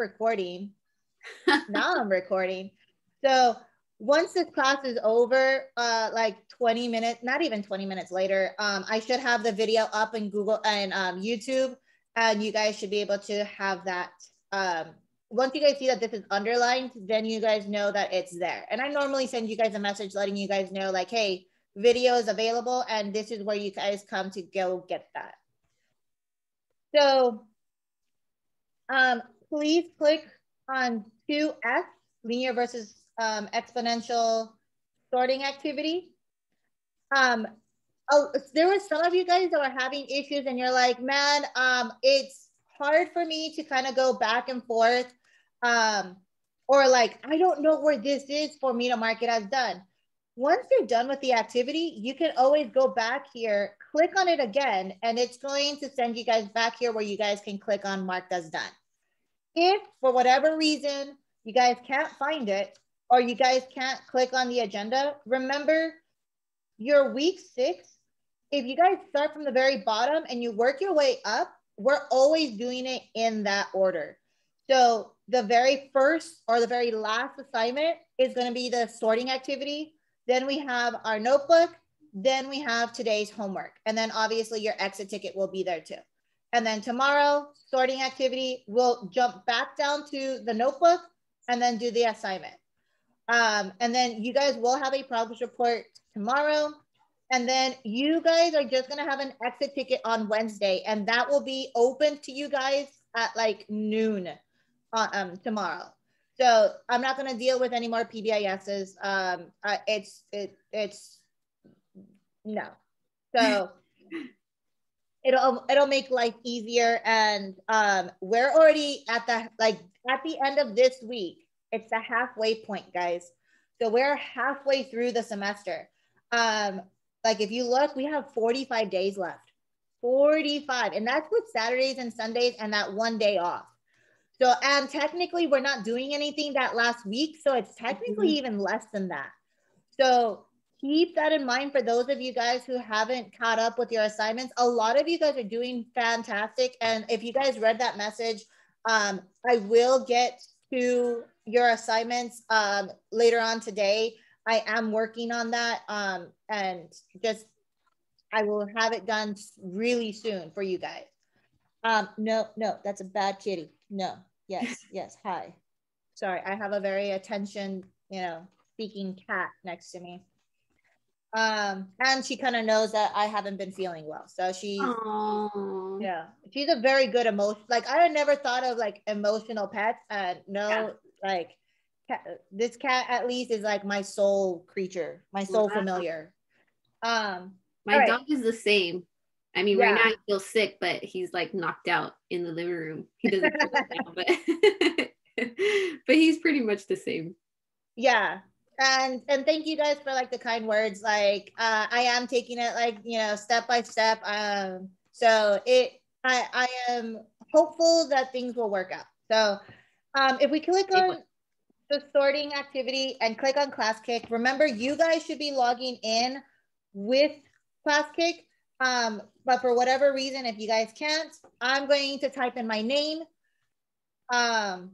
recording. Now I'm recording. So once this class is over, like 20 minutes, not even 20 minutes later, I should have the video up in Google and YouTube, and you guys should be able to have that. Once you guys see that this is underlined, then you guys know that it's there. And I normally send you guys a message letting you guys know like, hey, video is available and this is where you guys come to go get that. So please click on 2F, linear versus exponential sorting activity. There were some of you guys that were having issues and you're like, man, it's hard for me to kind of go back and forth. Or like, I don't know where this is for me to mark it as done. Once you're done with the activity, you can always go back here, click on it again, and it's going to send you guys back here where you guys can click on marked as done. If for whatever reason you guys can't find it, or you guys can't click on the agenda, remember your week 6, if you guys start from the very bottom and you work your way up, we're always doing it in that order. So the very first or the very last assignment is going to be the sorting activity. Then we have our notebook. Then we have today's homework. And then obviously your exit ticket will be there too. And then tomorrow, sorting activity, we'll jump back down to the notebook and then do the assignment. And then you guys will have a progress report tomorrow. And then you guys are just going to have an exit ticket on Wednesday. And that will be open to you guys at like noon tomorrow. So I'm not going to deal with any more PBISs. It's no. So it'll make life easier. And we're already at the end of this week. It's the halfway point, guys. So we're halfway through the semester. Like if you look, we have 45 days left. 45. And that's with Saturdays and Sundays and that one day off. So, and technically we're not doing anything that last week. So it's technically even less than that. So keep that in mind for those of you guys who haven't caught up with your assignments. A lot of you guys are doing fantastic. And if you guys read that message, I will get to your assignments later on today. I am working on that and just, I will have it done really soon for you guys. No, that's a bad kitty. No, yes, hi. Sorry, I have a very attention, speaking cat next to me. And she kind of knows that I haven't been feeling well. So she's, yeah, she's a very good emotion. Like I never thought of like emotional pets. Like this cat at least is like my soul creature, my soul familiar. My dog is the same. I mean, right now he feels sick, but he's like knocked out in the living room. He doesn't feel it now, but he's pretty much the same. Yeah. And thank you guys for like the kind words. Like I am taking it like, step by step. So I am hopeful that things will work out. So if we click on the sorting activity and click on ClassKick, remember you guys should be logging in with ClassKick. But for whatever reason, if you guys can't, I'm going to type in my name. And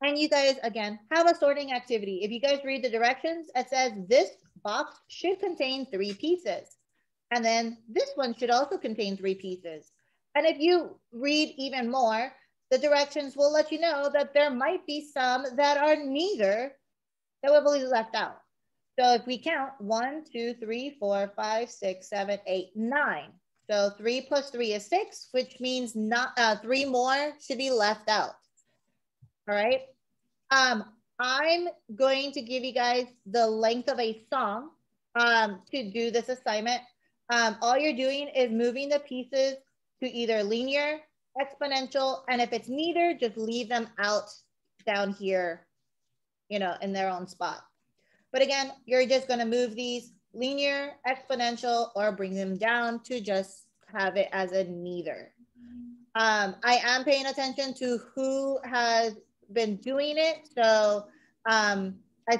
you guys, again, have a sorting activity. If you guys read the directions, it says this box should contain 3 pieces. And then this one should also contain 3 pieces. And if you read even more, the directions will let you know that there might be some that are neither that will be left out. So if we count 1, 2, 3, 4, 5, 6, 7, 8, 9. So 3 plus 3 is 6, which means not 3 more should be left out. All right. I'm going to give you guys the length of a song to do this assignment. All you're doing is moving the pieces to either linear, exponential, and if it's neither, just leave them out down here, in their own spot. But again, you're just going to move these linear, exponential, or bring them down to just have it as a neither. I am paying attention to who has been doing it. So I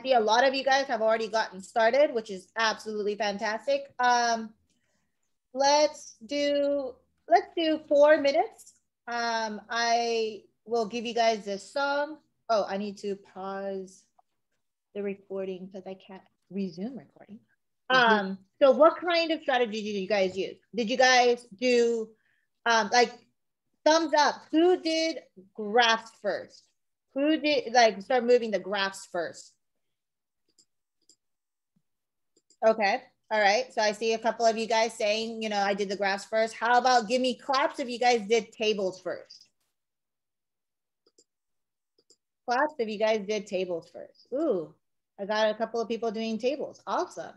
see a lot of you guys have already gotten started, which is absolutely fantastic. Let's do 4 minutes. I will give you guys this song. Oh, I need to pause the recording because I can't resume recording. So what kind of strategy did you guys use? Did you guys do like thumbs up? Who did graphs first? Who did like start moving the graphs first? Okay. All right. So I see a couple of you guys saying, you know, I did the graphs first. How about give me claps if you guys did tables first? Claps if you guys did tables first. Ooh, I got a couple of people doing tables. Awesome.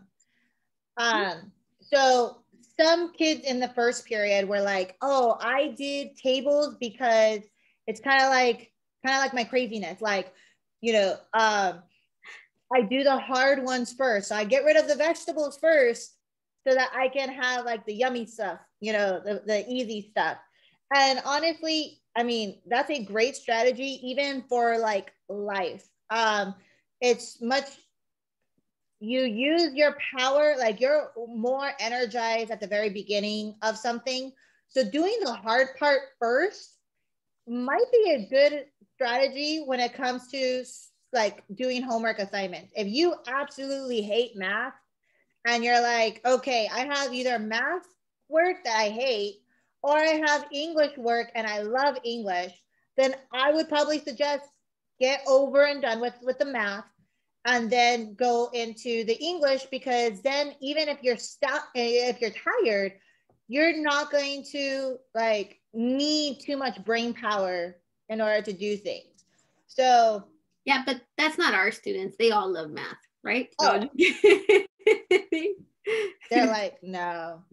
So some kids in the first period were like, oh, I did tables because it's kind of like my craziness. Like, you know, I do the hard ones first. So I get rid of the vegetables first so that I can have like the yummy stuff, you know, the easy stuff. And honestly, I mean, that's a great strategy even for like life. It's much, you use your power, like you're more energized at the very beginning of something. So doing the hard part first might be a good strategy when it comes to like doing homework assignments. If you absolutely hate math and you're like, okay, I have either math work that I hate or I have English work and I love English, then I would probably suggest get over and done with the math and then go into the English, because then even if you're stuck, if you're tired, you're not going to like need too much brain power in order to do things. So yeah, but that's not our students. They all love math, right? Oh. They're like, no.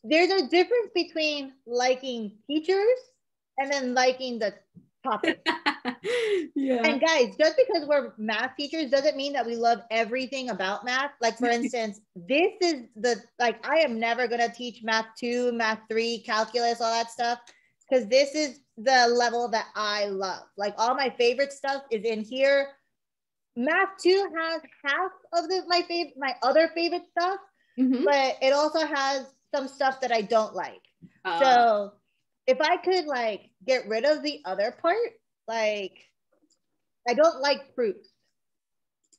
There's a difference between liking teachers and then liking the topic. Yeah. And guys, just because we're math teachers doesn't mean that we love everything about math. Like for instance, this is the, like, I am never going to teach math 2, math 3, calculus, all that stuff, because this is the level that I love. Like all my favorite stuff is in here. Math 2 has half of my other favorite stuff, but it also has some stuff that I don't like. So if I could like get rid of the other part, like I don't like proofs.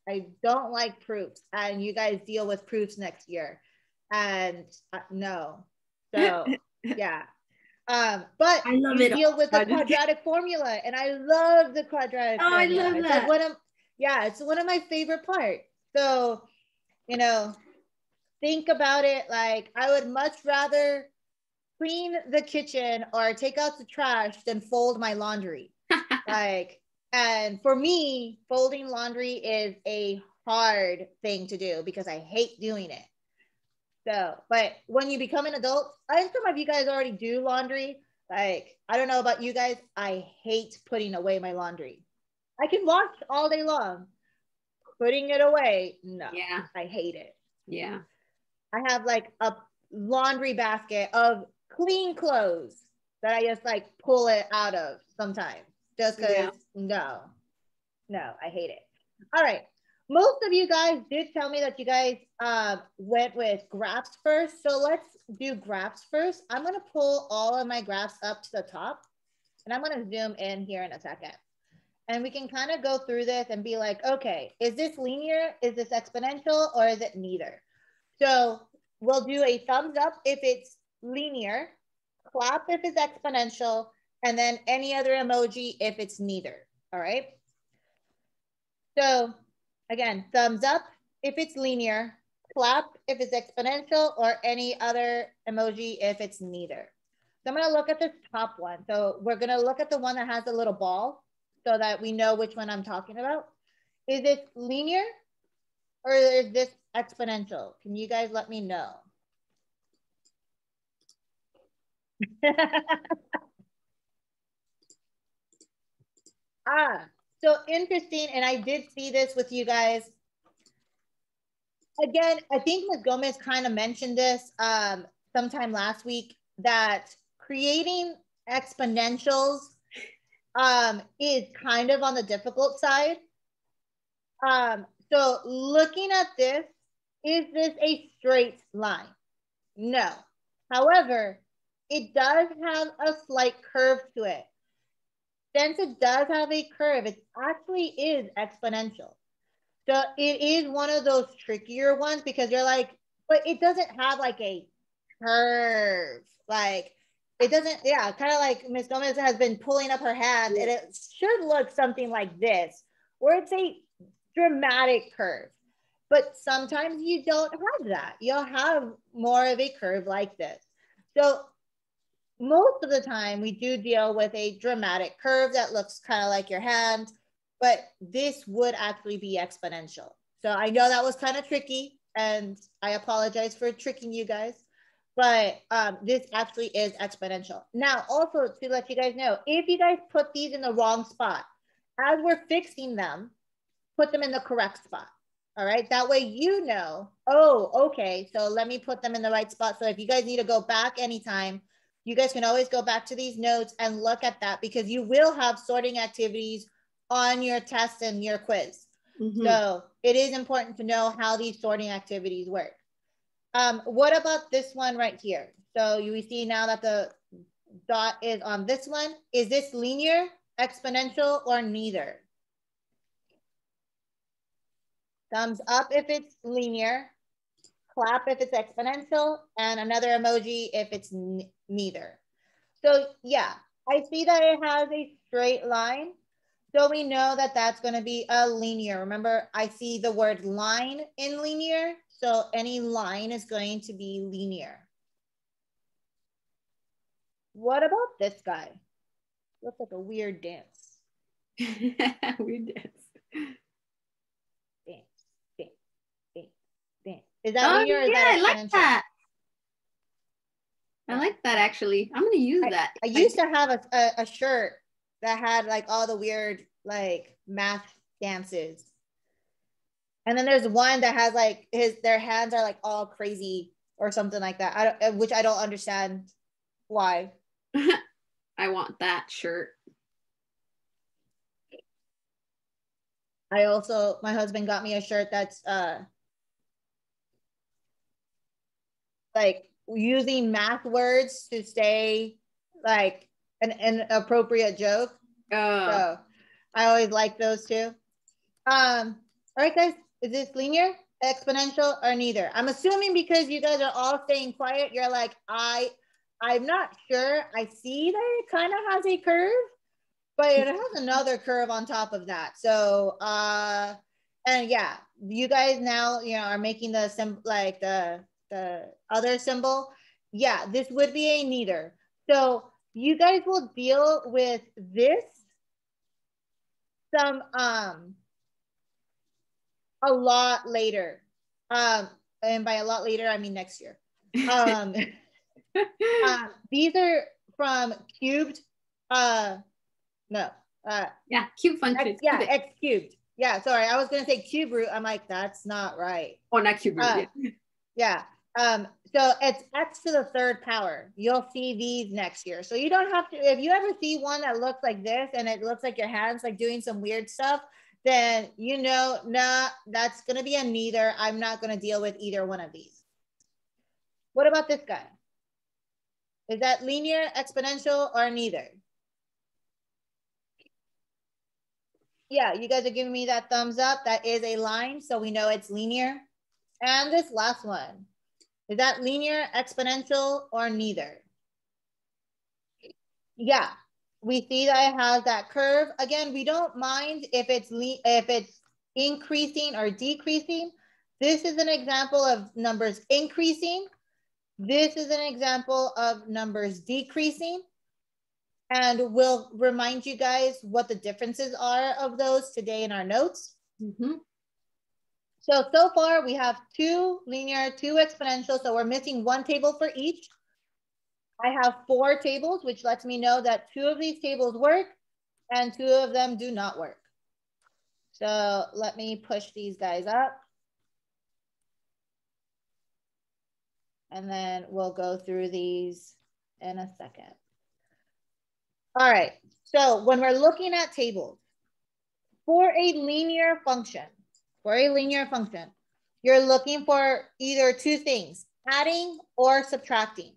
I don't like proofs, and you guys deal with proofs next year, and no. So yeah. But I love you deal with the quadratic formula, and I love the quadratic formula. I love that. It's one of my favorite parts. So, you know, think about it. Like I would much rather clean the kitchen or take out the trash than fold my laundry. Like, and for me, folding laundry is a hard thing to do because I hate doing it. So, but when you become an adult, I think some of you guys already do laundry. Like, I don't know about you guys. I hate putting away my laundry. I can wash all day long. Putting it away, no. Yeah. I hate it. Yeah. I have like a laundry basket of clean clothes that I just like pull it out of sometimes just because no, I hate it. All right. Most of you guys did tell me that you guys went with graphs first. So let's do graphs first. I'm going to pull all of my graphs up to the top and I'm going to zoom in here in a second. And we can kind of go through this and be like, okay, is this linear? Is this exponential? Or is it neither? So we'll do a thumbs up if it's linear, clap if it's exponential, and then any other emoji if it's neither. All right. So again, thumbs up if it's linear, clap if it's exponential, or any other emoji if it's neither. So I'm going to look at this top one. So we're going to look at the one that has a little ball so that we know which one I'm talking about. Is it linear or is this exponential? Can you guys let me know? So interesting. And I did see this with you guys. Again, I think Ms. Gomez kind of mentioned this sometime last week, that creating exponentials is kind of on the difficult side. So looking at this, is this a straight line? No. However, it does have a slight curve to it. since it does have a curve, it actually is exponential. So it is one of those trickier ones because you're like, but it doesn't have like a curve. Like it doesn't, yeah, kind of like Miss Gomez has been pulling up her hand and it should look something like this, where it's a dramatic curve. But sometimes you don't have that. You'll have more of a curve like this. So most of the time we do deal with a dramatic curve that looks kind of like your hand, but this would actually be exponential. So I know that was kind of tricky and I apologize for tricking you guys, but this actually is exponential. Now, also to let you guys know, if you guys put these in the wrong spot, as we're fixing them, put them in the correct spot. All right, that way you know, oh, okay, so let me put them in the right spot. So if you guys need to go back anytime, you guys can always go back to these notes and look at that because you will have sorting activities on your test and your quiz. Mm-hmm. So it is important to know how these sorting activities work. What about this one right here? So you see now that the dot is on this one. Is this linear, exponential, or neither? Thumbs up if it's linear, clap if it's exponential, and another emoji if it's neither. So yeah, I see that it has a straight line. So we know that that's going to be a linear. Remember, I see the word line in linear. So any line is going to be linear. What about this guy? Looks like a weird dance. Weird dance. Is that linear or is that exponential? I like that. I like that actually. I'm gonna use that. I used to have a shirt that had like all the weird like math dances. And then there's one that has like their hands are like all crazy or something like that. Which I don't understand why. I want that shirt. My husband got me a shirt that's like using math words to say like an appropriate joke. So I always like those too. All right, guys, is this linear, exponential, or neither? I'm assuming because you guys are all staying quiet, you're like, I'm not sure. I see that it kind of has a curve, but it has another curve on top of that. So, and yeah, you guys now, are making the symbol, like the other symbol. Yeah, this would be a neither. So you guys will deal with this a lot later. And by a lot later, I mean next year. These are from cubed. No. Yeah, cube function. X cubed. Yeah, sorry. I was going to say cube root. I'm like, that's not right. Oh, not cube root. Yeah. So it's x to the third power. You'll see these next year. So you don't have to, if you ever see one that looks like this and it looks like your hand's like doing some weird stuff, then nah, that's going to be a neither. I'm not going to deal with either one of these. What about this guy? Is that linear, exponential, or neither? Yeah, you guys are giving me that thumbs up. That is a line, so we know it's linear. And this last one, is that linear, exponential, or neither? Yeah, we see that it has that curve. Again, we don't mind if it's increasing or decreasing. This is an example of numbers increasing. This is an example of numbers decreasing. And we'll remind you guys what the differences are of those today in our notes. Mm-hmm. So far we have 2 linear, 2 exponential. So we're missing 1 table for each. I have 4 tables, which lets me know that 2 of these tables work and 2 of them do not work. So let me push these guys up. And then we'll go through these in a second. All right, so when we're looking at tables, for a linear function, you're looking for either 2 things, adding or subtracting.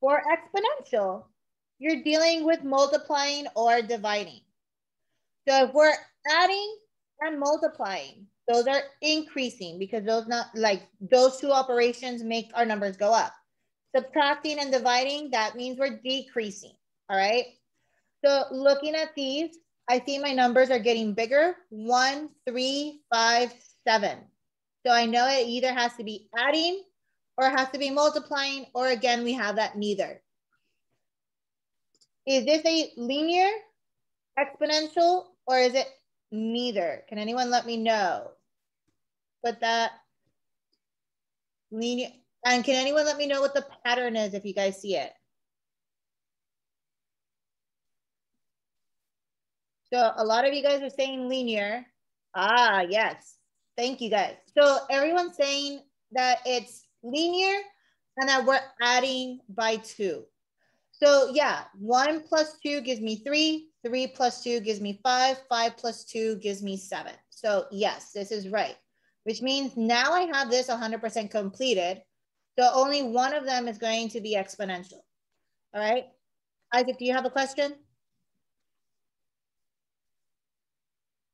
For exponential, you're dealing with multiplying or dividing. So if we're adding and multiplying, those are increasing because those two operations make our numbers go up. Subtracting and dividing, that means we're decreasing, all right? So looking at these, I see my numbers are getting bigger, 1, 3, 5, 7. So I know it either has to be adding or it has to be multiplying, or again, we have that neither. Is this a linear, exponential, or is it neither? Can anyone let me know? But that linear, and can anyone let me know what the pattern is if you guys see it? So a lot of you guys are saying linear. Ah, yes. Thank you guys. So everyone's saying that it's linear and that we're adding by 2. So yeah, 1 plus 2 gives me 3. 3 plus 2 gives me 5. 5 plus 2 gives me 7. So yes, this is right, which means now I have this 100% completed. So only one of them is going to be exponential. All right. Isaac, do you have a question?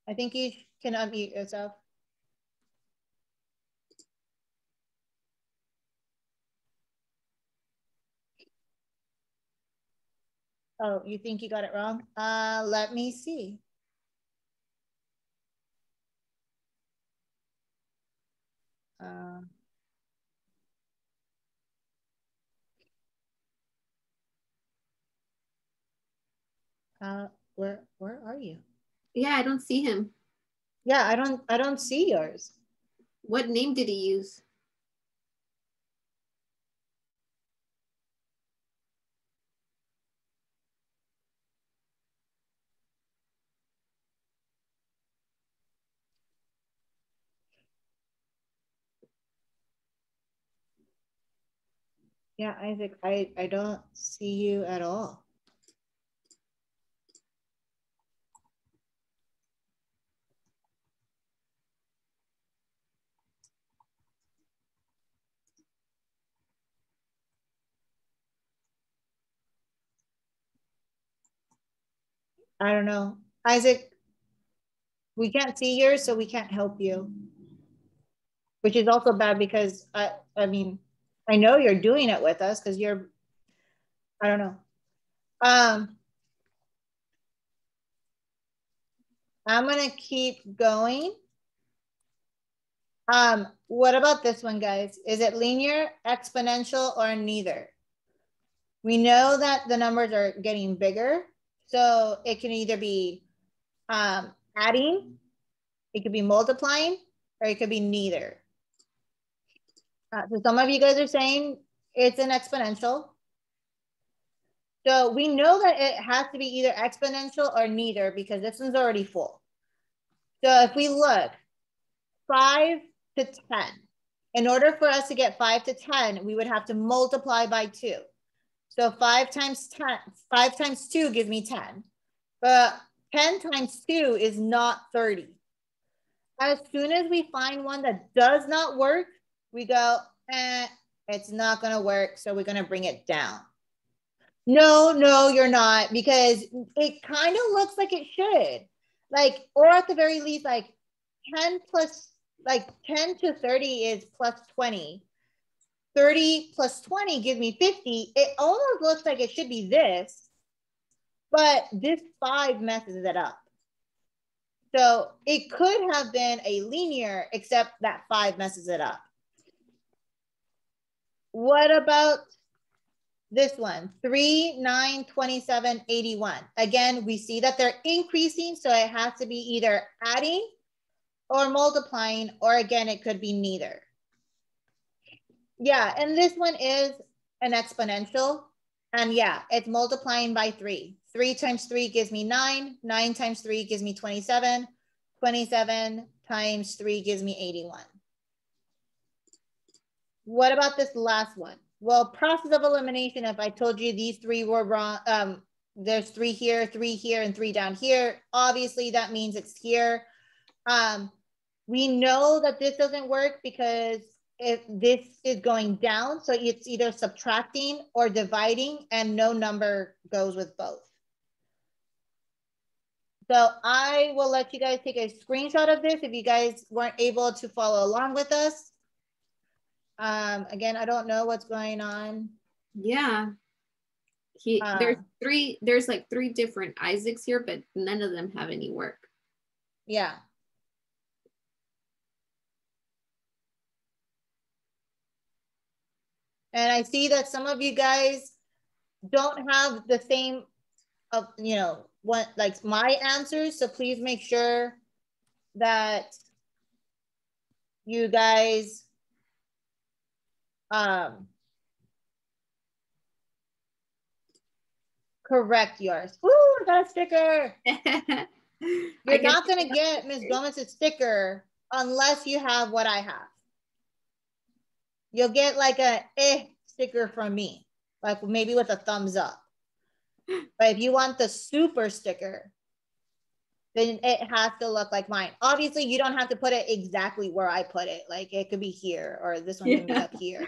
I think you can unmute yourself. Oh, you think you got it wrong? Let me see. Where are you? Yeah, I don't see him. Yeah, I don't see yours. What name did he use? Yeah, Isaac, I don't see you at all. I don't know. Isaac, we can't see yours, so we can't help you. Which is also bad because I mean, I know you're doing it with us because you're, I don't know. I'm gonna keep going. What about this one, guys? Is it linear, exponential, or neither? We know that the numbers are getting bigger, so it can either be adding, it could be multiplying, or it could be neither. So some of you guys are saying it's an exponential. So we know that it has to be either exponential or neither because this one's already full. So if we look, 5 to 10, in order for us to get 5 to 10, we would have to multiply by 2. So 5 times 10, 5 times 2 gives me 10. But 10 times 2 is not 30. As soon as we find one that does not work, we go, it's not going to work. So we're going to bring it down. No, you're not, because it kind of looks like it should. Like, or at the very least, like 10 to 30 is plus 20. 30 plus 20 gives me 50. It almost looks like it should be this, but this 5 messes it up. So it could have been a linear, except that 5 messes it up. What about this one? 3, 9, 27, 81. Again, we see that they're increasing, so it has to be either adding or multiplying, or again, it could be neither. Yeah, and this one is an exponential. And yeah, it's multiplying by 3. 3 times 3 gives me 9. 9 times 3 gives me 27. 27 times 3 gives me 81. What about this last one? Well, process of elimination, if I told you these 3 were wrong, there's 3 here, 3 here, and 3 down here. Obviously, that means it's here. We know that this doesn't work because if this is going down, so it's either subtracting or dividing, and no number goes with both. So I will let you guys take a screenshot of this if you guys weren't able to follow along with us. Again, I don't know what's going on. Yeah. There's like 3 different Isaacs here, but none of them have any work. Yeah. And I see that some of you guys don't have the same, you know, what like my answers. So please make sure that you guys correct yours. Ooh, I got a sticker. You're not gonna get Ms. Gomez's sticker unless you have what I have. You'll get like a sticker from me, like maybe with a thumbs up. But if you want the super sticker, then it has to look like mine. Obviously, you don't have to put it exactly where I put it. Like it could be here, or this one can be up here.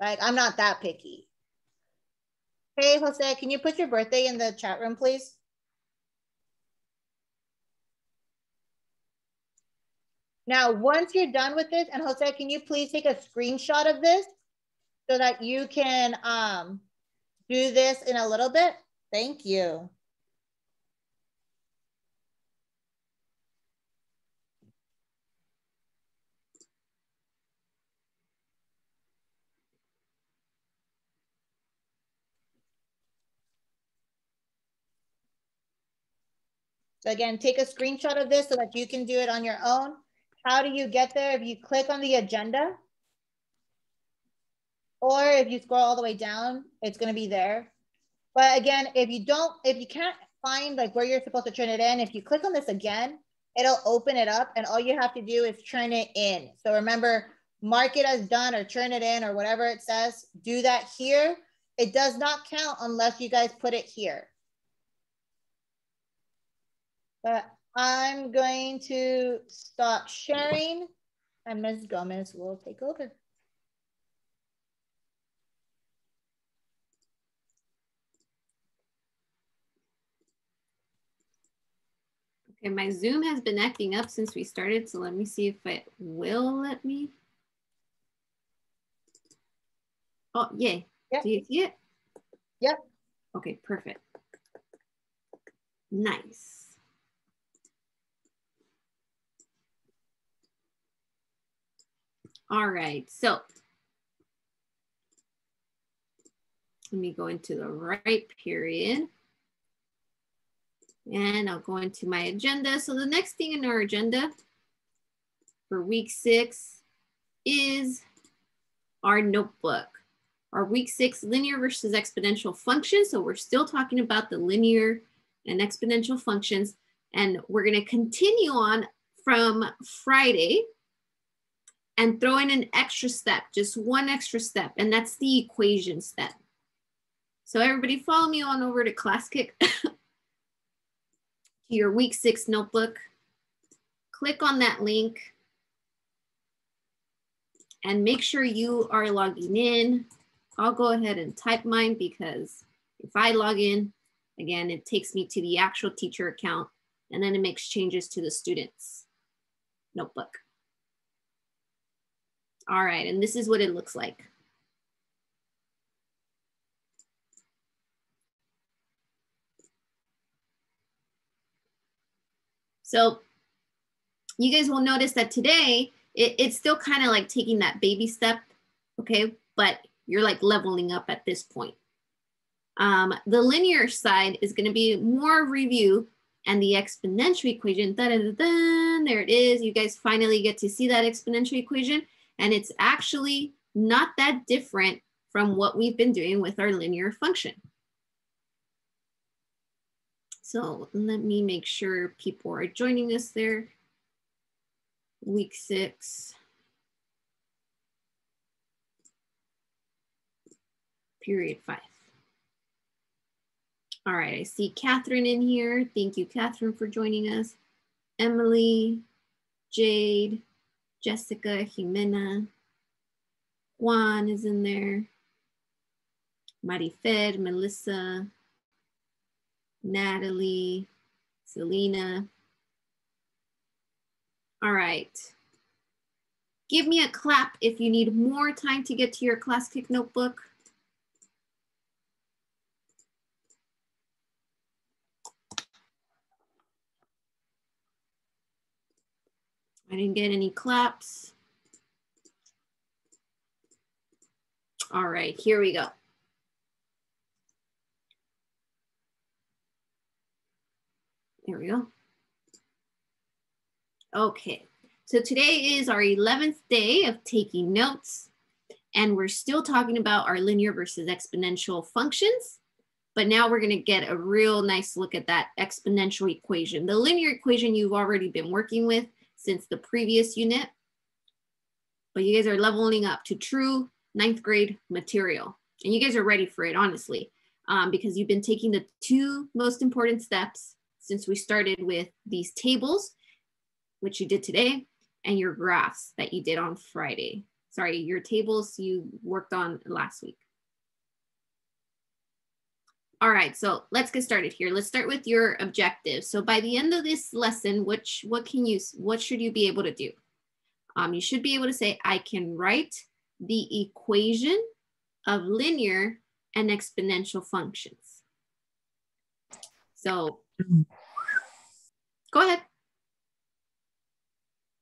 Like I'm not that picky. Hey, Jose, can you put your birthday in the chat room, please? Now, once you're done with this, and Jose, can you please take a screenshot of this so that you can do this in a little bit? Thank you. So again, take a screenshot of this so that you can do it on your own. How do you get there? If you click on the agenda, or if you scroll all the way down, it's going to be there. But again, if you can't find like where you're supposed to turn it in, if you click on this again, it'll open it up, and all you have to do is turn it in. So remember, mark it as done or turn it in or whatever it says. Do that here. It does not count unless you guys put it here. But I'm going to stop sharing, and Ms. Gomez will take over. Okay, my Zoom has been acting up since we started, so let me see if it will let me. Oh, yay. Yep. Do you see it? Yep. Okay, perfect. Nice. All right, so let me go into the right period. And I'll go into my agenda. So the next thing in our agenda for week 6 is our notebook. Our week 6 linear versus exponential functions. So we're still talking about the linear and exponential functions. And we're going to continue on from Friday and throw in an extra step, just one extra step, and that's the equation step. So everybody follow me on over to ClassKick, to your week 6 notebook. Click on that link and make sure you are logging in. I'll go ahead and type mine because if I log in, again, it takes me to the actual teacher account and then it makes changes to the student's notebook. All right, and this is what it looks like. So you guys will notice that today, it's still kind of like taking that baby step, okay? But you're like leveling up at this point. The linear side is gonna be more review, and the exponential equation, there it is. You guys finally get to see that exponential equation, and it's actually not that different from what we've been doing with our linear function. So let me make sure people are joining us there. Week 6. Period 5. All right, I see Catherine in here. Thank you, Catherine, for joining us. Emily, Jade, Jessica, Jimena. Juan is in there. Marifer, Melissa, Natalie, Selena. All right. Give me a clap if you need more time to get to your Classkick notebook. I didn't get any claps. All right, here we go. There we go. Okay, so today is our 11th day of taking notes, and we're still talking about our linear versus exponential functions, but now we're gonna get a real nice look at that exponential equation. The linear equation you've already been working with since the previous unit, but you guys are leveling up to true 9th grade material, and you guys are ready for it, honestly, because you've been taking the 2 most important steps since we started with these tables, which you did today, and your graphs that you did on Friday. Sorry, your tables you worked on last week. All right, so let's get started here. Let's start with your objectives. So by the end of this lesson, what should you be able to do? You should be able to say, I can write the equation of linear and exponential functions. So go ahead.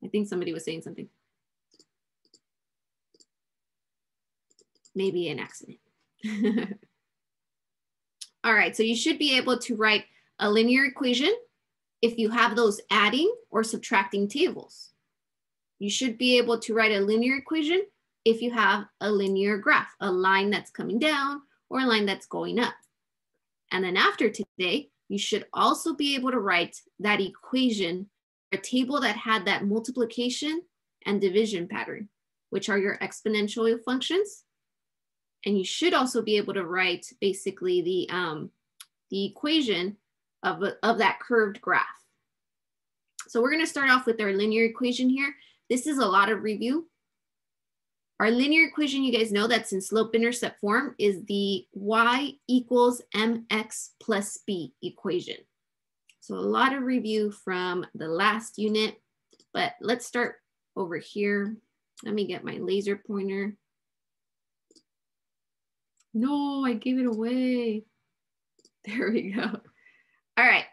I think somebody was saying something. Maybe an accident. All right, so you should be able to write a linear equation if you have those adding or subtracting tables. You should be able to write a linear equation if you have a linear graph, a line that's coming down or a line that's going up. And then after today, you should also be able to write that equation, a table that had that multiplication and division pattern, which are your exponential functions. And you should also be able to write basically the equation of that curved graph. So we're gonna start off with our linear equation here. This is a lot of review. Our linear equation, you guys know that's in slope-intercept form, is the y equals mx plus b equation. So a lot of review from the last unit, but let's start over here. Let me get my laser pointer. No, I gave it away. There we go. All right,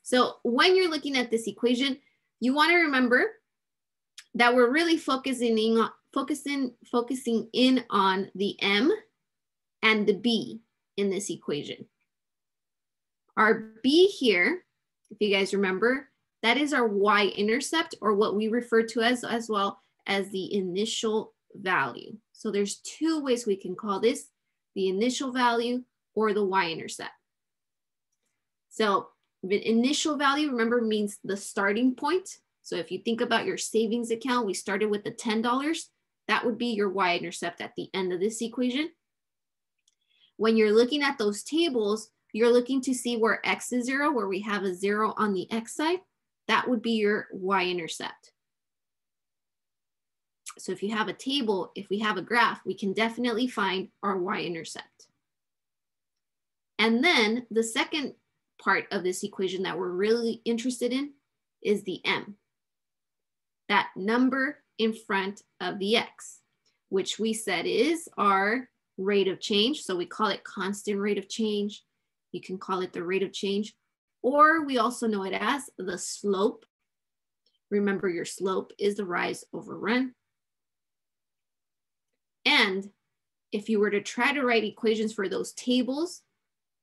so when you're looking at this equation, you wanna remember that we're really focusing in on the m and the b in this equation. Our b here, if you guys remember, that is our y-intercept, or what we refer to as well as the initial value. So there's 2 ways we can call this, the initial value or the y-intercept. So the initial value, remember, means the starting point. So if you think about your savings account, we started with the $10. That would be your y-intercept at the end of this equation. When you're looking at those tables, you're looking to see where x is 0, where we have a 0 on the x side. That would be your y-intercept. So if you have a table, if we have a graph, we can definitely find our y-intercept. And then the second part of this equation that we're really interested in is the m, that number in front of the x, which we said is our rate of change. So we call it constant rate of change. You can call it the rate of change, or we also know it as the slope. Remember, your slope is the rise over run. And if you were to try to write equations for those tables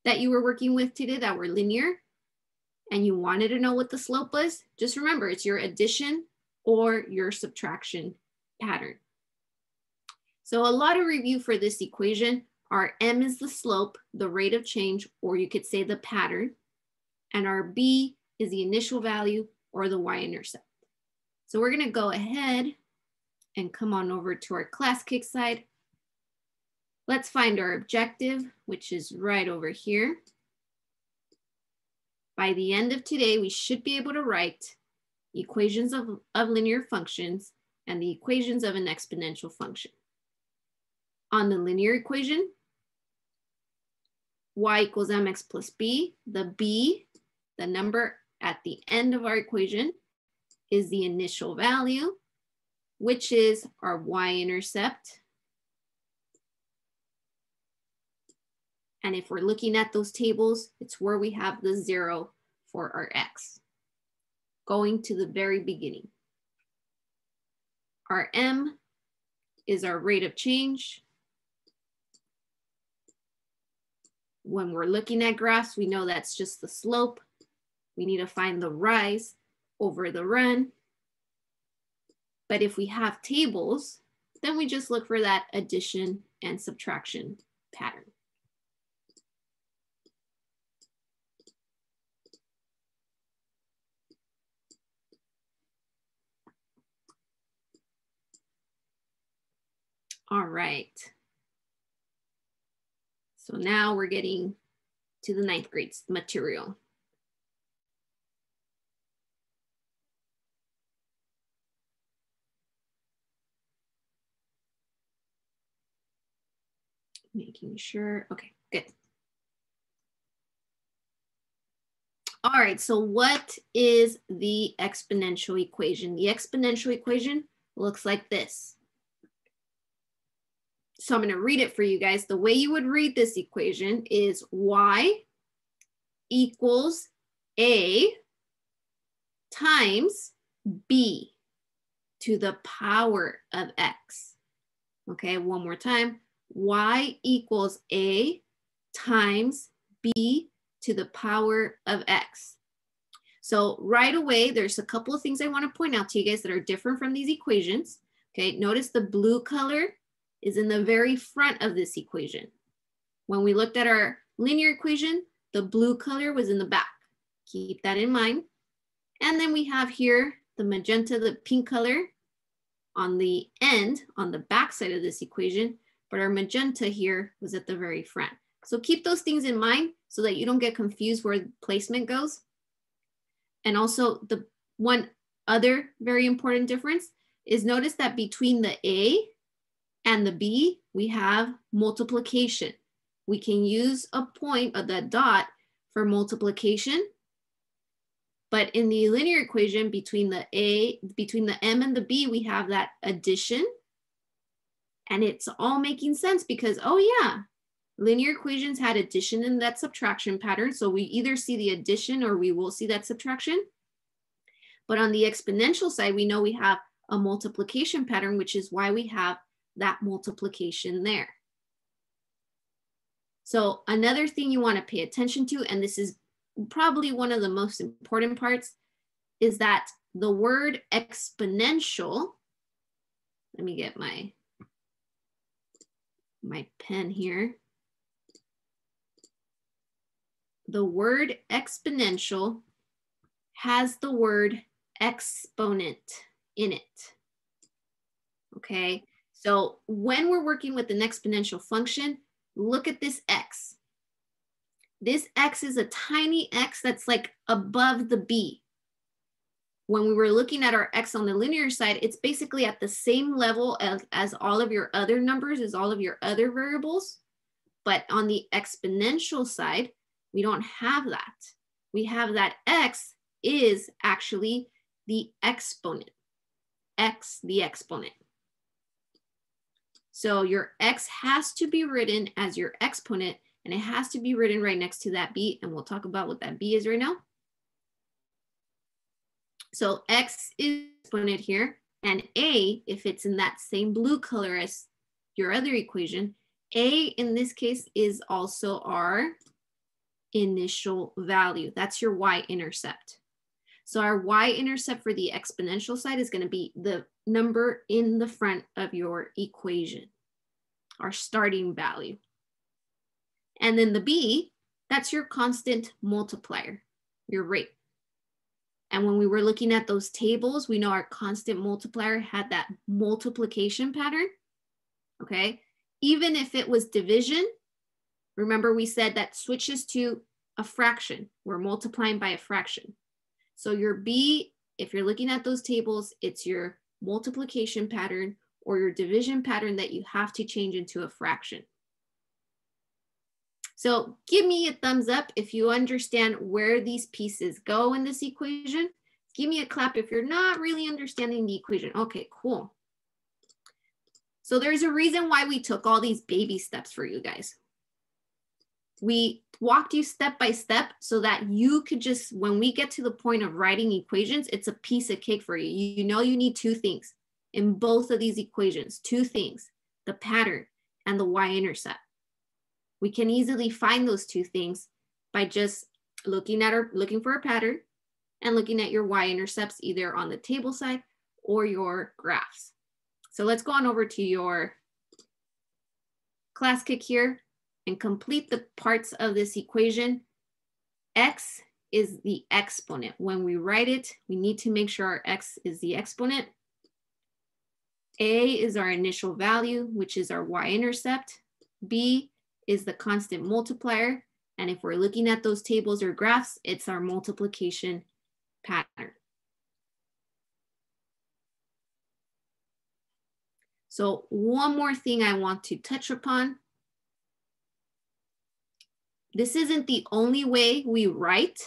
that you were working with today that were linear, and you wanted to know what the slope was, just remember it's your addition or your subtraction pattern. So a lot of review for this equation. Our m is the slope, the rate of change, or you could say the pattern, and our b is the initial value or the y-intercept. So we're gonna go ahead and come on over to our Classkick side. Let's find our objective, which is right over here. By the end of today, we should be able to write equations of linear functions and the equations of an exponential function. On the linear equation, y equals mx plus b. The b, the number at the end of our equation, is the initial value, which is our y-intercept. And if we're looking at those tables, it's where we have the 0 for our x, going to the very beginning. Our m is our rate of change. When we're looking at graphs, we know that's just the slope. We need to find the rise over the run. But if we have tables, then we just look for that addition and subtraction pattern. All right. So now we're getting to the 9th grade material. Making sure, okay, good. All right, so what is the exponential equation? The exponential equation looks like this. So I'm gonna read it for you guys. The way you would read this equation is y equals a times b to the power of x. Okay, one more time. Y equals a times b to the power of x. So right away, there's a couple of things I want to point out to you guys that are different from these equations. Okay, notice the blue color is in the very front of this equation. When we looked at our linear equation, the blue color was in the back. Keep that in mind. And then we have here the magenta, the pink color on the end, on the back side of this equation, but our magenta here was at the very front. So keep those things in mind so that you don't get confused where placement goes. And also the one other very important difference is notice that between the A and the B, we have multiplication. We can use a point of that dot for multiplication. But in the linear equation between the M and the B, we have that addition. And it's all making sense because, oh yeah, linear equations had addition in that subtraction pattern. So we either see the addition or we will see that subtraction. But on the exponential side, we know we have a multiplication pattern, which is why we have that multiplication there. So another thing you want to pay attention to, and this is probably one of the most important parts, is that the word exponential, let me get my pen here. The word exponential has the word exponent in it. Okay, so when we're working with an exponential function, look at this x. This x is a tiny x that's like above the b. When we were looking at our x on the linear side, it's basically at the same level as all of your other numbers, as all of your other variables. But on the exponential side, we don't have that. We have that x is actually the exponent. X, the exponent. So your x has to be written as your exponent, and it has to be written right next to that b, and we'll talk about what that b is right now. So x is exponent here, and a, if it's in that same blue color as your other equation, a in this case is also our initial value. That's your y-intercept. So our y-intercept for the exponential side is going to be the number in the front of your equation, our starting value. And then the b, that's your constant multiplier, your rate. And when we were looking at those tables, we know our constant multiplier had that multiplication pattern, okay? Even if it was division, remember we said that switches to a fraction. We're multiplying by a fraction. So your b, if you're looking at those tables, it's your multiplication pattern or your division pattern that you have to change into a fraction. So give me a thumbs up if you understand where these pieces go in this equation. Give me a clap if you're not really understanding the equation. Okay, cool. So there's a reason why we took all these baby steps for you guys. We walked you step by step so that you could just, when we get to the point of writing equations, it's a piece of cake for you. You know you need two things in both of these equations, two things, the pattern and the y-intercept. We can easily find those two things by just looking for a pattern and looking at your y-intercepts either on the table side or your graphs. So let's go on over to your Classkick here and complete the parts of this equation. X is the exponent. When we write it, we need to make sure our X is the exponent. A is our initial value, which is our y-intercept. B is the constant multiplier. And if we're looking at those tables or graphs, it's our multiplication pattern. So one more thing I want to touch upon. This isn't the only way we write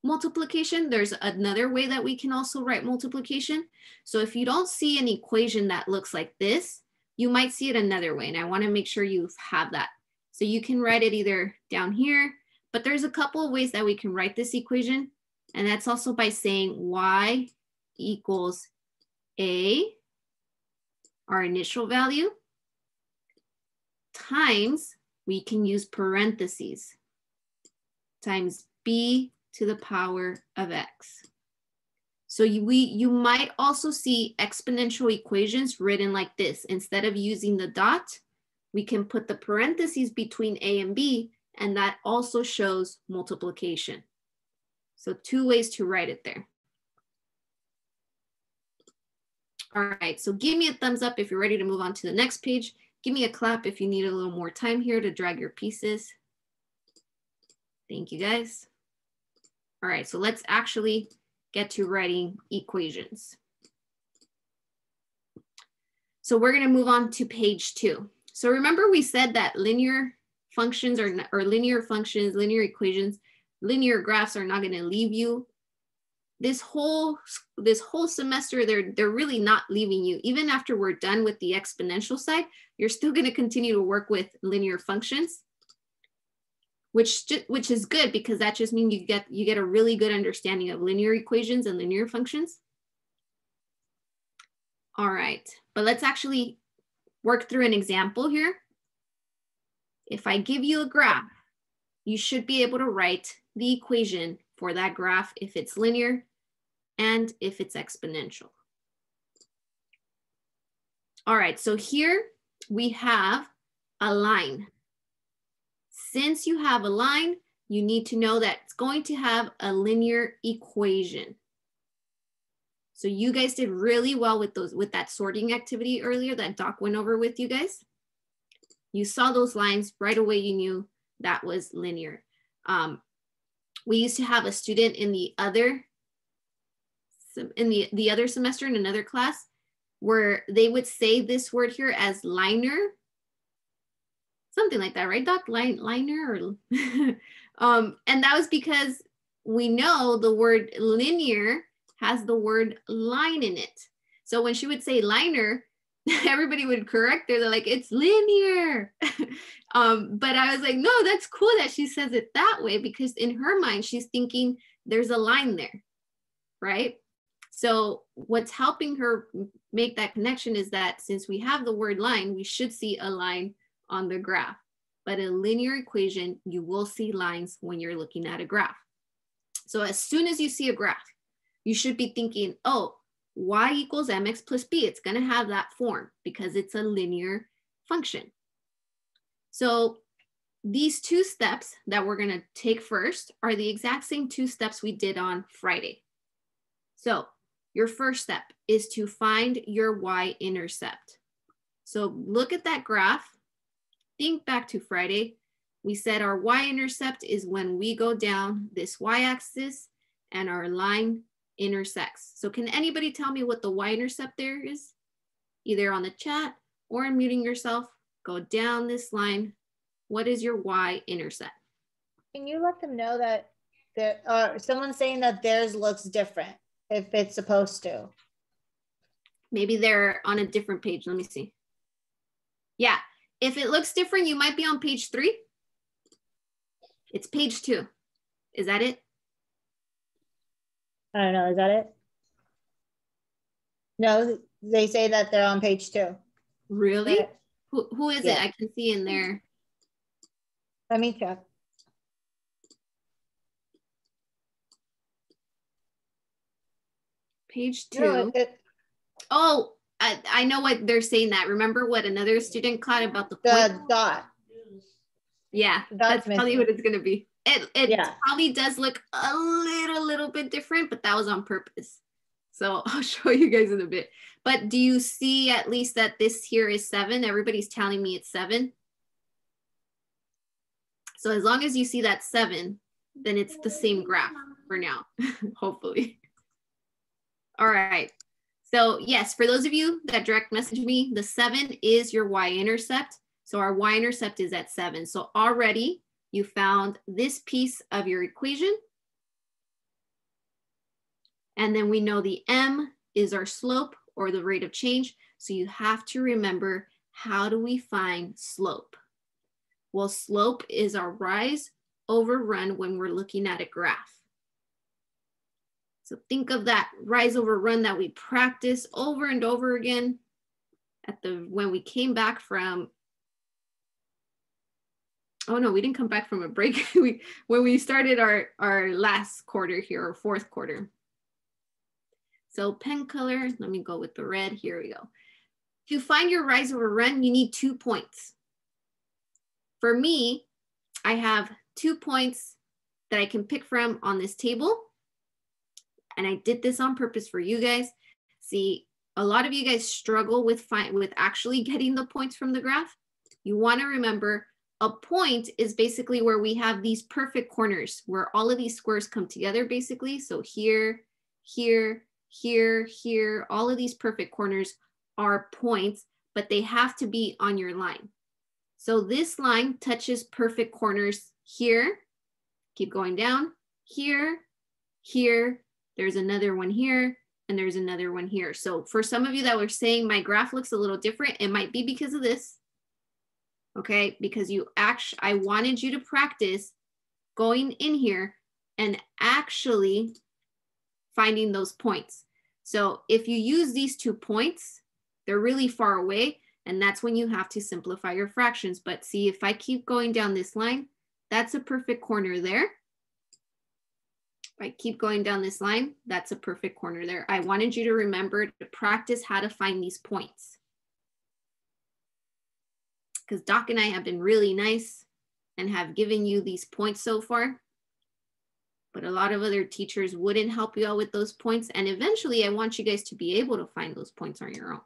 multiplication. There's another way that we can also write multiplication. So if you don't see an equation that looks like this, you might see it another way. And I want to make sure you have that. So you can write it either down here, but there's a couple of ways that we can write this equation. And that's also by saying y equals A, our initial value, times, we can use parentheses, times b to the power of x. So you might also see exponential equations written like this. Instead of using the dot, we can put the parentheses between a and b, and that also shows multiplication. So two ways to write it there. All right, so give me a thumbs up if you're ready to move on to the next page. Give me a clap if you need a little more time here to drag your pieces. Thank you guys. All right, so let's actually get to writing equations. So we're gonna move on to page 2. So remember we said that linear functions or linear functions, linear equations, linear graphs are not gonna leave you. This whole semester, they're really not leaving you. Even after we're done with the exponential side, you're still gonna continue to work with linear functions, which is good because that just means you get a really good understanding of linear equations and linear functions. All right, but let's actually work through an example here. If I give you a graph, you should be able to write the equation for that graph if it's linear and if it's exponential. All right, so here we have a line. Since you have a line, you need to know that it's going to have a linear equation. So you guys did really well with that sorting activity earlier that Doc went over with you guys. You saw those lines right away, you knew that was linear. We used to have a student in the other semester in another class where they would say this word here as liner, something like that, right, Doc? Liner or and that was because we know the word linear has the word line in it. So when she would say liner, everybody would correct her. They're like, it's linear. But I was like, no, that's cool that she says it that way because in her mind, she's thinking there's a line there, right? So what's helping her make that connection is that since we have the word line, we should see a line on the graph. But in a linear equation, you will see lines when you're looking at a graph. So as soon as you see a graph, you should be thinking, oh, y equals mx plus b. It's going to have that form because it's a linear function. So these two steps that we're going to take first are the exact same two steps we did on Friday. So your first step is to find your y-intercept. So look at that graph. Think back to Friday. We said our y-intercept is when we go down this y-axis and our line intersects. So can anybody tell me what the y-intercept there is? either on the chat or unmuting yourself. Go down this line. What is your y-intercept? Can you let them know that someone's saying that theirs looks different if it's supposed to? Maybe they're on a different page. Let me see. Yeah, if it looks different, you might be on page 3. It's page 2. Is that it? I don't know. Is that it? No, they say that they're on page 2. Really? Who is it? I can see in there. Let me check. Page 2. No, I know what they're saying that. Remember what another student caught about the point? Dot. Yeah, that's probably what it's going to be. It probably does look a little bit different, but that was on purpose. So I'll show you guys in a bit. But do you see at least that this here is 7? Everybody's telling me it's 7. So as long as you see that 7, then it's the same graph for now, hopefully. All right. So yes, for those of you that direct message me, the 7 is your y-intercept. So our y-intercept is at 7. So already you found this piece of your equation. And then we know the m is our slope or the rate of change. So you have to remember, how do we find slope? Well, slope is our rise over run when we're looking at a graph. So think of that rise over run that we practice over and over again when we came back from, oh no, we didn't come back from a break. When we started our last quarter here, or 4th quarter. So pen color, let me go with the red, here we go. To find your rise over run, you need 2 points. For me, I have 2 points that I can pick from on this table. And I did this on purpose for you guys. See, a lot of you guys struggle with actually getting the points from the graph. You want to remember, a point is basically where we have these perfect corners where all of these squares come together basically. So here, here, here, here, all of these perfect corners are points, but they have to be on your line. So this line touches perfect corners here. Keep going down, here, here. There's another one here, and there's another one here. So for some of you that were saying my graph looks a little different, it might be because of this, okay? Because I wanted you to practice going in here and actually finding those points. So if you use these 2 points, they're really far away, and that's when you have to simplify your fractions. But see, if I keep going down this line, that's a perfect corner there. If I keep going down this line, that's a perfect corner there. I wanted you to remember to practice how to find these points. Because Doc and I have been really nice and have given you these points so far. But a lot of other teachers wouldn't help you out with those points. And eventually I want you guys to be able to find those points on your own.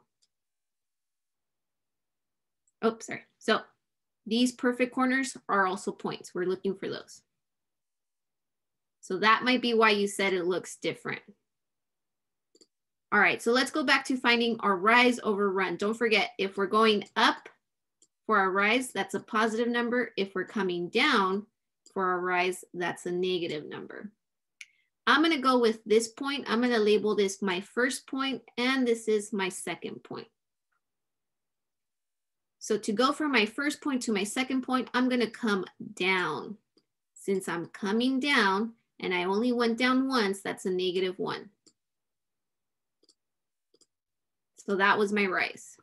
Oh, sorry. So these perfect corners are also points. We're looking for those. So that might be why you said it looks different. All right, so let's go back to finding our rise over run. Don't forget, if we're going up for our rise, that's a positive number. If we're coming down for our rise, that's a negative number. I'm gonna go with this point. I'm gonna label this my first point, and this is my second point. So to go from my first point to my second point, I'm gonna come down. Since I'm coming down, and I only went down once, that's a -1. So that was my rise.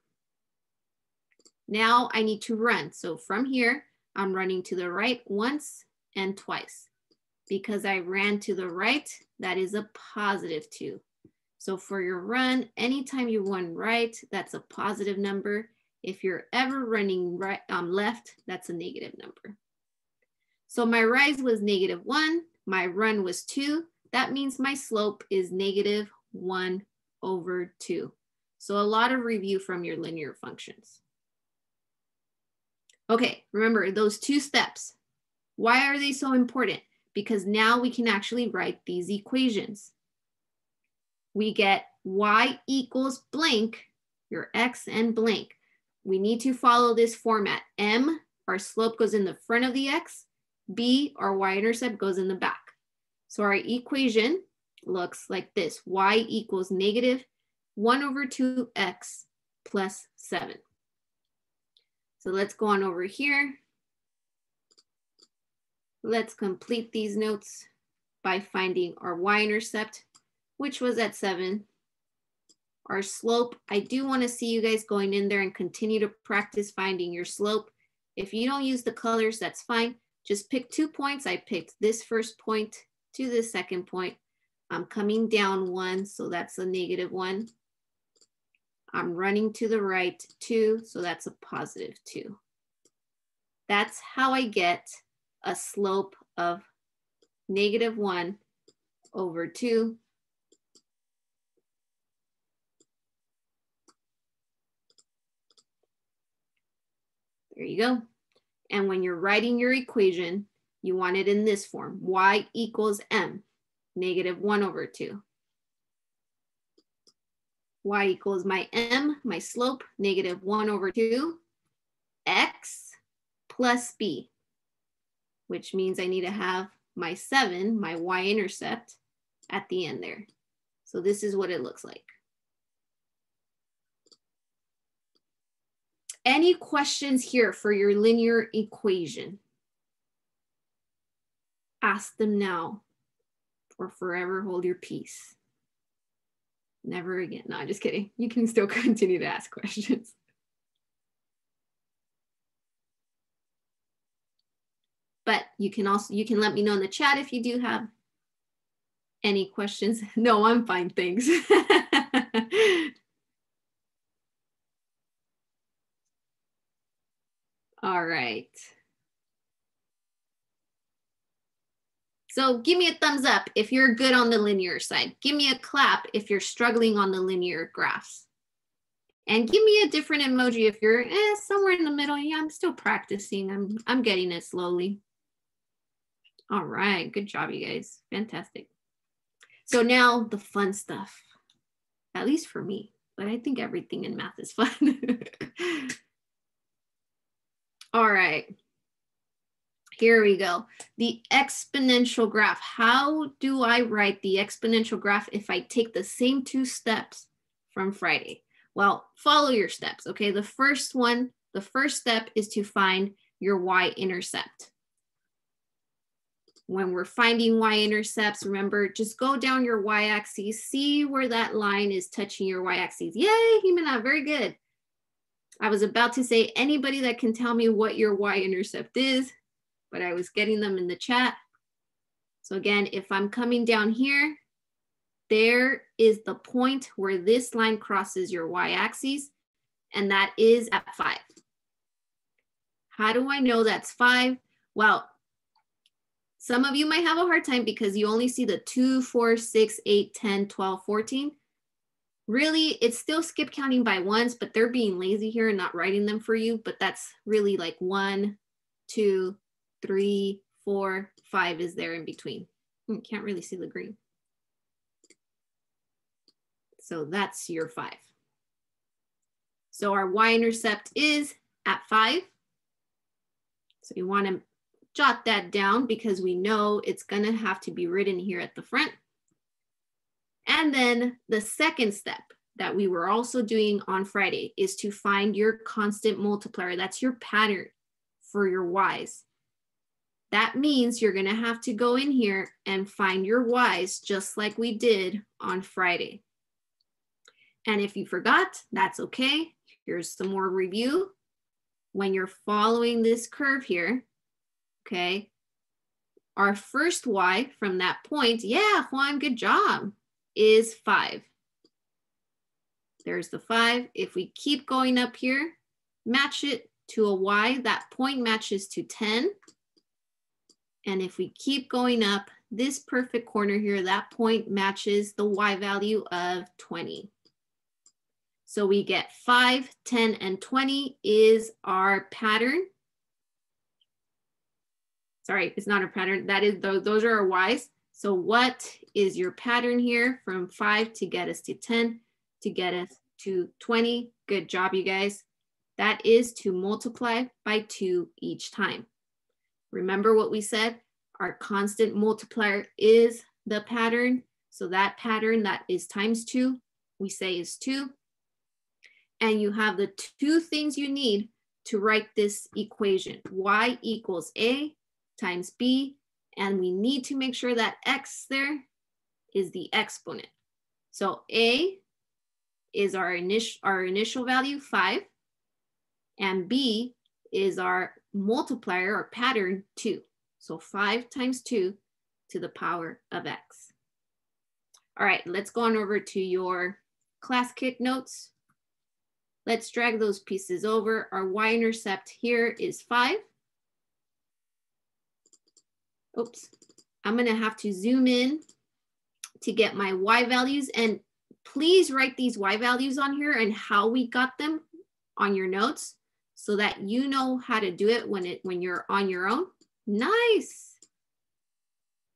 Now I need to run. So from here, I'm running to the right once and twice. Because I ran to the right, that is a +2. So for your run, anytime you run right, that's a positive number. If you're ever running right, left, that's a negative number. So my rise was -1, my run was 2. That means my slope is -1/2. So a lot of review from your linear functions. Okay, remember those 2 steps. Why are they so important? Because now we can actually write these equations. We get y = blank your x, and blank. We need to follow this format. M, our slope goes in the front of the x. B, our y-intercept goes in the back. So our equation looks like this. Y equals negative 1/2x plus 7. So let's go on over here. Let's complete these notes by finding our y-intercept, which was at 7. Our slope, I do want to see you guys going in there and continue to practice finding your slope. If you don't use the colors, that's fine. Just pick 2 points. I picked this first point to the second point. I'm coming down 1, so that's a -1. I'm running to the right 2, so that's a +2. That's how I get a slope of -1/2. There you go. And when you're writing your equation, you want it in this form. Y equals M, -1/2. Y equals my M, my slope, -1/2, X plus B, which means I need to have my 7, my y-intercept, at the end there. So this is what it looks like. Any questions here for your linear equation? Ask them now or forever hold your peace. Never again. No, I'm just kidding. You can still continue to ask questions. But you can let me know in the chat if you do have any questions. No, I'm fine, thanks. All right. So give me a thumbs up if you're good on the linear side. Give me a clap if you're struggling on the linear graphs. And give me a different emoji if you're somewhere in the middle. Yeah, I'm still practicing. I'm getting it slowly. All right, good job, you guys. Fantastic. So now the fun stuff, at least for me, but I think everything in math is fun. All right, here we go. The exponential graph. How do I write the exponential graph if I take the same 2 steps from Friday? Well, follow your steps, okay? The first step is to find your y-intercept. When we're finding y-intercepts, remember, just go down your y-axis, see where that line is touching your y-axis. Yay, Jimena, very good. I was about to say anybody that can tell me what your y-intercept is, but I was getting them in the chat. So again, if I'm coming down here, there is the point where this line crosses your y-axis, and that is at 5. How do I know that's 5? Well, some of you might have a hard time because you only see the 2, 4, 6, 8, 10, 12, 14. Really, it's still skip counting by ones, but they're being lazy here and not writing them for you. But that's really like 1, 2, 3, 4, 5 is there in between. Can't really see the green. So that's your 5. So our y-intercept is at 5. So you want to jot that down because we know it's going to have to be written here at the front. And then the second step that we were also doing on Friday is to find your constant multiplier. That's your pattern for your y's. That means you're going to have to go in here and find your y's just like we did on Friday. And if you forgot, that's okay. Here's some more review. When you're following this curve here, okay, our first y from that point, yeah, Juan, good job, is 5. There's the 5. If we keep going up here, match it to a y, that point matches to 10. And if we keep going up, this perfect corner here, that point matches the y value of 20. So we get 5, 10, and 20 is our pattern. Sorry, it's not a pattern. That is, those are our y's. So what is your pattern here from 5 to get us to 10 to get us to 20. Good job, you guys. That is to multiply by 2 each time. Remember what we said? Our constant multiplier is the pattern. So that pattern that is times 2, we say is 2. And you have the 2 things you need to write this equation. Y equals A times B. And we need to make sure that X there is the exponent. So A is our initial value, 5. And B is our multiplier or pattern, 2. So 5 times 2 to the power of X. All right, let's go on over to your Classkick notes. Let's drag those pieces over. Our y-intercept here is 5. Oops, I'm gonna have to zoom in to get my y values, and please write these y values on here and how we got them on your notes so that you know how to do it when you're on your own. Nice.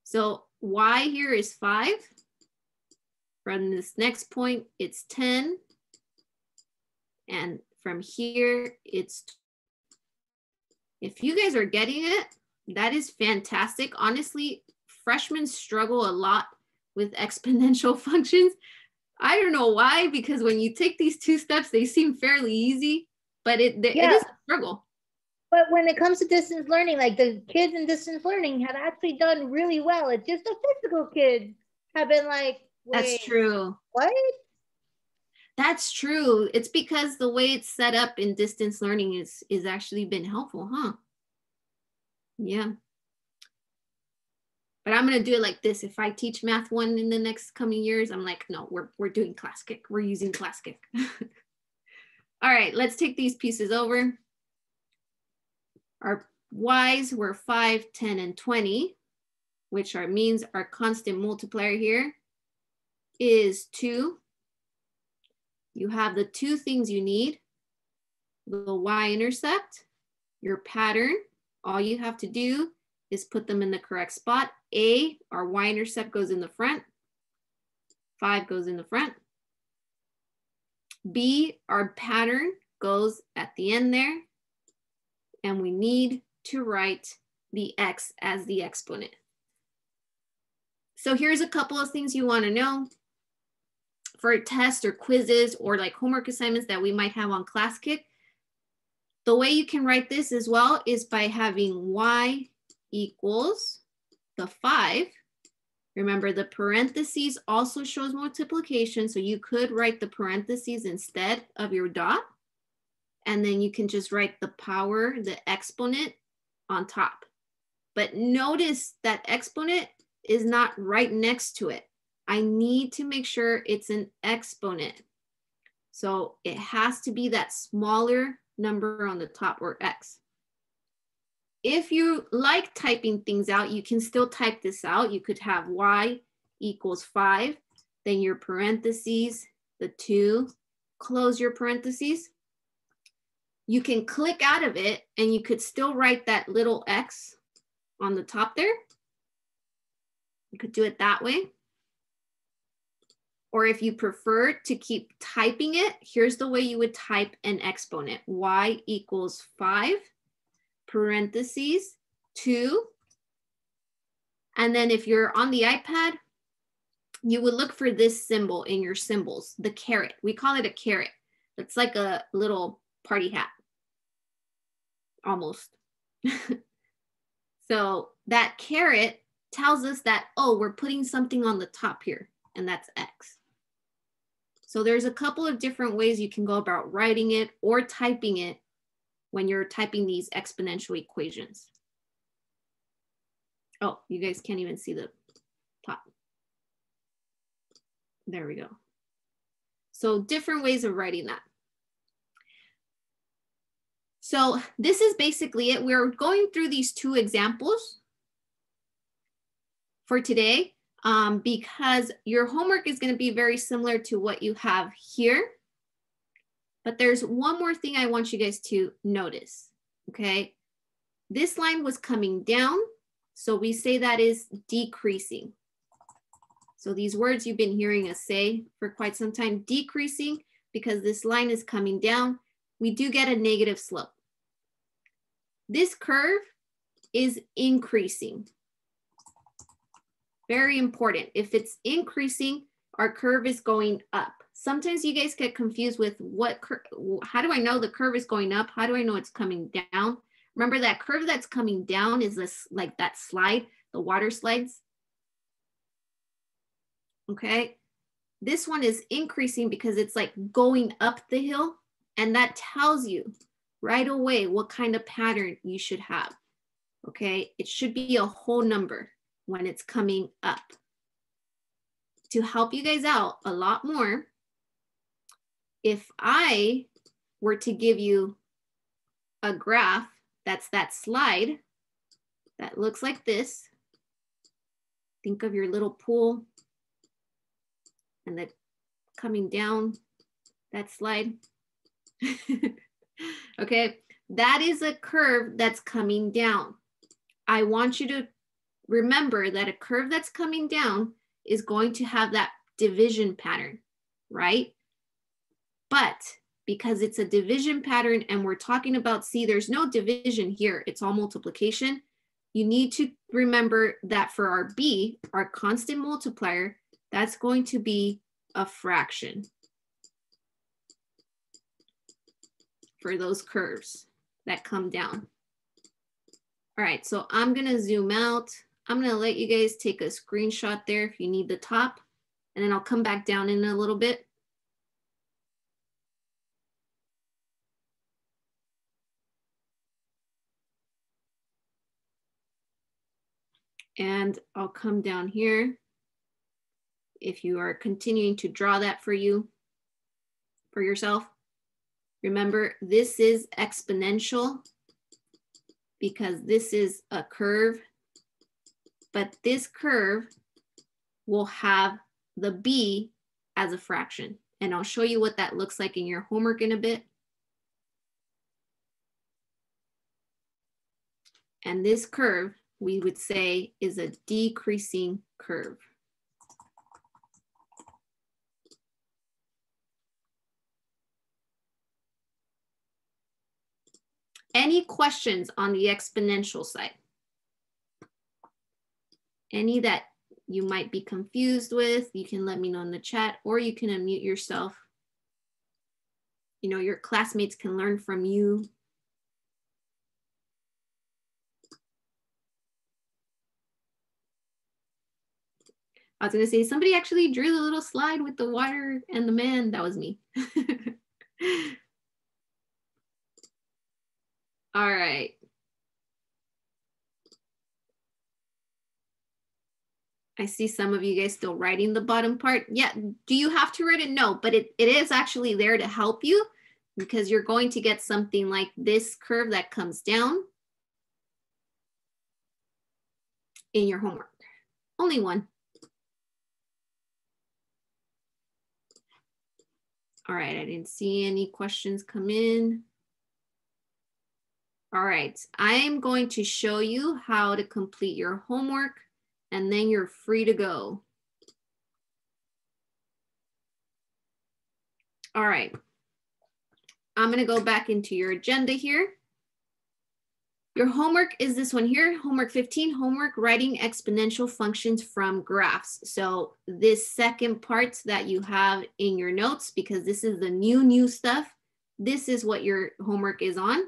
So y here is 5. From this next point, it's 10. And from here, it's, if you guys are getting it, that is fantastic. Honestly, freshmen struggle a lot with exponential functions. I don't know why, because when you take these 2 steps, they seem fairly easy, but it is a struggle. But when it comes to distance learning, like the kids in distance learning have actually done really well. It's just the physical kids have been like, wait, that's true. What? That's true. It's because the way it's set up in distance learning is actually been helpful, huh? Yeah. But I'm gonna do it like this. If I teach Math 1 in the next coming years, I'm like, no, we're doing Classkick. We're using Classkick. All right, let's take these pieces over. Our y's were 5, 10, and 20, which means our constant multiplier here is 2. You have the 2 things you need, the y-intercept, your pattern. All you have to do is put them in the correct spot. A, our y-intercept goes in the front. 5 goes in the front. B, our pattern goes at the end there. And we need to write the X as the exponent. So here's a couple of things you want to know for tests or quizzes or like homework assignments that we might have on Classkick. The way you can write this as well is by having y equals the 5. Remember, the parentheses also shows multiplication, so you could write the parentheses instead of your dot. And then you can just write the power, the exponent on top. But notice that exponent is not right next to it. I need to make sure it's an exponent. So it has to be that smaller number on the top, or X. If you like typing things out, you can still type this out. You could have y equals 5, then your parentheses, the 2, close your parentheses. You can click out of it and you could still write that little X on the top there. You could do it that way. Or if you prefer to keep typing it, here's the way you would type an exponent. Y equals 5, parentheses, 2. And then if you're on the iPad, you would look for this symbol in your symbols, the caret. We call it a caret. It's like a little party hat, almost. So that caret tells us that, oh, we're putting something on the top here, and that's X. So there's a couple of different ways you can go about writing it or typing it when you're typing these exponential equations. Oh, you guys can't even see the top. There we go. So different ways of writing that. So this is basically it. We're going through these 2 examples for today because your homework is going to be very similar to what you have here. But there's one more thing I want you guys to notice, okay? This line was coming down, so we say that is decreasing. So these words you've been hearing us say for quite some time, decreasing, because this line is coming down, we do get a negative slope. This curve is increasing. Very important. If it's increasing, our curve is going up. Sometimes you guys get confused with how do I know the curve is going up? How do I know it's coming down? Remember that curve that's coming down is this, like that slide, the water slides. Okay. This one is increasing because it's like going up the hill, and that tells you right away what kind of pattern you should have. Okay. It should be a whole number when it's coming up. To help you guys out a lot more, if I were to give you a graph that's that slide that looks like this, think of your little pool and then coming down that slide. Okay, that is a curve that's coming down. I want you to remember that a curve that's coming down is going to have that division pattern, right? But because it's a division pattern and we're talking about, see, there's no division here, it's all multiplication. You need to remember that for our B, our constant multiplier, that's going to be a fraction for those curves that come down. All right, so I'm gonna zoom out. I'm gonna let you guys take a screenshot there if you need the top, and then I'll come back down in a little bit. And I'll come down here if you are continuing to draw that for yourself. Remember, this is exponential because this is a curve, but this curve will have the B as a fraction. And I'll show you what that looks like in your homework in a bit. And this curve, we would say, is a decreasing curve. Any questions on the exponential side? Any that you might be confused with, you can let me know in the chat, or you can unmute yourself. You know, your classmates can learn from you. I was gonna say, somebody actually drew the little slide with the water and the man. That was me. All right. I see some of you guys still writing the bottom part. Yeah, do you have to write it? No, but it is actually there to help you because you're going to get something like this curve that comes down in your homework. Only one. All right, I didn't see any questions come in. All right, I'm going to show you how to complete your homework and then you're free to go. All right, I'm gonna go back into your agenda here. Your homework is this one here, homework 15, homework writing exponential functions from graphs. So this second part that you have in your notes, because this is the new stuff, this is what your homework is on.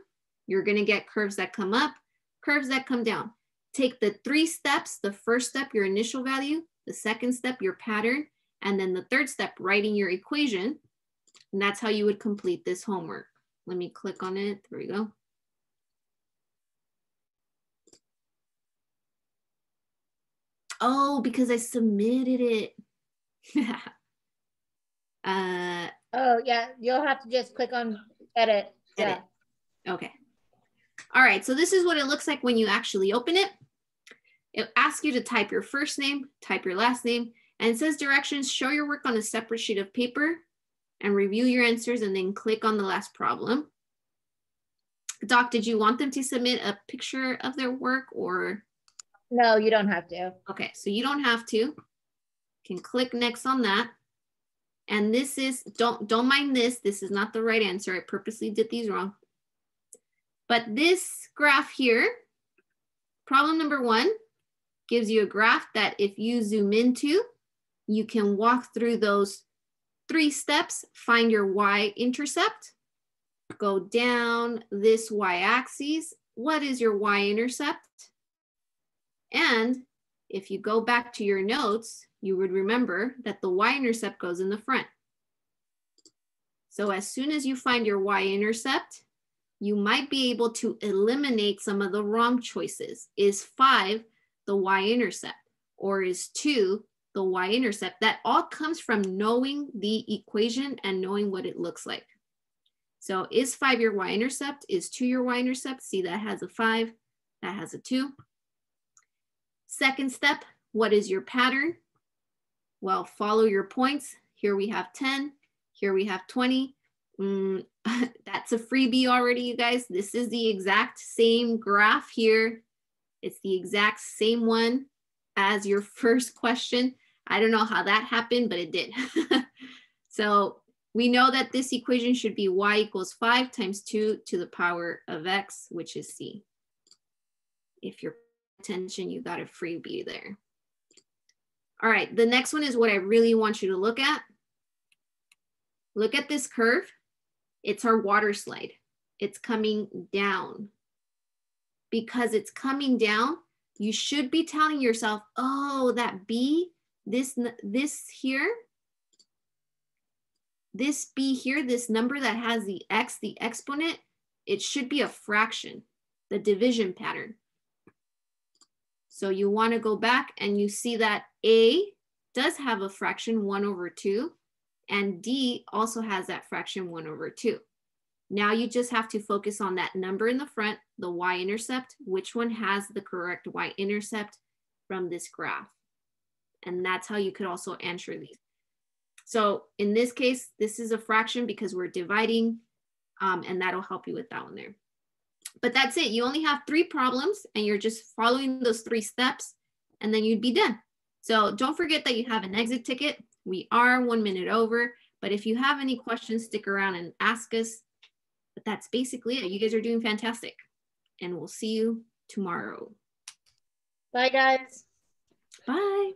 You're gonna get curves that come up, curves that come down. Take the 3 steps, the first step, your initial value, the second step, your pattern, and then the third step, writing your equation. And that's how you would complete this homework. Let me click on it, there we go. Oh, because I submitted it. Oh yeah, you'll have to just click on edit. Edit. Yeah. Okay. All right, so this is what it looks like when you actually open it. It asks you to type your first name, type your last name, and it says directions, show your work on a separate sheet of paper and review your answers and then click on the last problem. Doc, did you want them to submit a picture of their work or? No, you don't have to. Okay, so you don't have to. You can click next on that. And this is, don't mind this. This is not the right answer. I purposely did these wrong. But this graph here, problem number 1, gives you a graph that if you zoom into, you can walk through those 3 steps, find your y-intercept, go down this y-axis. What is your y-intercept? And if you go back to your notes, you would remember that the y-intercept goes in the front. So as soon as you find your y-intercept, you might be able to eliminate some of the wrong choices. Is 5 the y-intercept, or is 2 the y-intercept? That all comes from knowing the equation and knowing what it looks like. So is 5 your y-intercept? Is 2 your y-intercept? See, that has a 5, that has a 2. Second step, what is your pattern? Well, follow your points. Here we have 10, here we have 20. That's a freebie already, you guys. This is the exact same graph here. It's the exact same one as your first question. I don't know how that happened, but it did. So we know that this equation should be y equals 5 times 2 to the power of x, which is c. If you're paying attention, you got a freebie there. All right, the next one is what I really want you to look at. Look at this curve. It's our water slide. It's coming down. Because it's coming down, you should be telling yourself, oh, that b, this here, this b here, this number that has the x, the exponent, it should be a fraction, the division pattern. So you want to go back and you see that a does have a fraction 1/2, and d also has that fraction 1/2. Now you just have to focus on that number in the front, the y-intercept, which one has the correct y-intercept from this graph. And that's how you could also answer these. So in this case, this is a fraction because we're dividing, and that'll help you with that one there. But that's it. You only have 3 problems and you're just following those 3 steps and then you'd be done. So don't forget that you have an exit ticket. We are 1 minute over, but if you have any questions, stick around and ask us. But that's basically it. You guys are doing fantastic. And we'll see you tomorrow. Bye, guys. Bye.